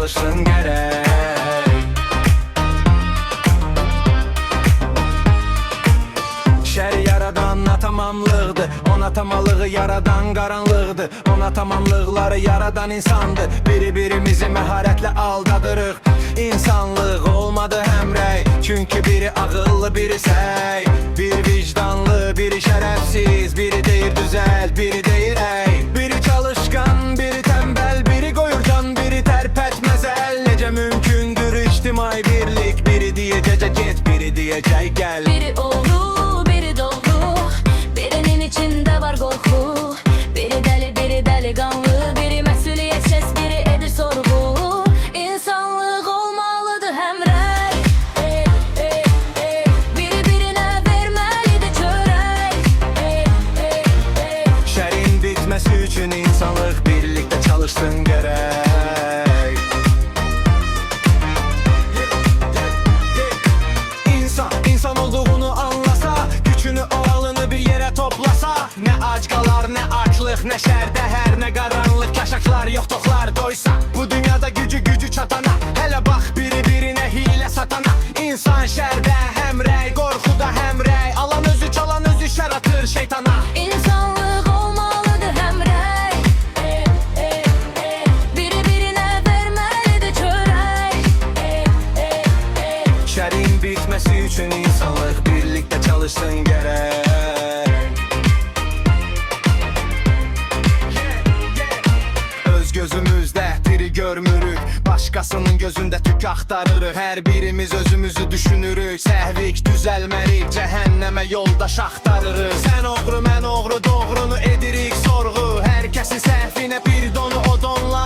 çalışsın gerek. Şer yaradan tamamlıqdır, ona tamamlığı yaradan qaranlıqdır. Ona tamamlıqları yaradan insandır. Biri-birimizi məharətlə aldadırıq. İnsanlıq olmadı həmrəy, çünki biri ağıllı, biri səy. Biri vicdanlı, biri şərəfsiz, biri deyir düzəl, biri deyir ey. Biri çalışqan, biri tənbəl, biri qoyur can, biri tərpətməz əl. Necə mümkündür ictimai birlik? Biri deyəcək get, biri deyəcək gəl. Biri oğru, biri doğru, birinin içinde var korku. Biri deli, biri delikanlı, biri məsuliyetsiz, biri edir sorgu. İnsanlık olmalıdır həmrəy, biri birine verməlidir çörək. Şərin bitməsi üçün insanlıq birlikdə çalışsın gərək. İnsan olduğunu anlasa, gücünü o alını bir yere toplasa. Nə ac qalar, nə açlıq, nə şərdə hər, nə qaranlıq, kaşaklar, yoxduqlar doysa. Bu dünyada gücü çatana, hələ bax biri-birinə hilə satana. İnsan şərdə həmrəy, qorxuda həmrəy, alan özü çalan özü şər atır şeytana. İnsanlık olmalıdır həmrəy, biri birine verməlidir çörək. Şərin bitməsi üçün insanlıq birlikdə çalışsın gərək. Öz gözümüzdə biri görmürük, başqasının gözündə tük axtarırıq. Hər birimiz özümüzü düşünürük, səhvik düzəlmərik, cəhənnəmə yoldaş axtarırıq. Sən oğru, mən oğru, doğrunu edirik sorğu. Hər kəsin səhvinə bir donu odonlar.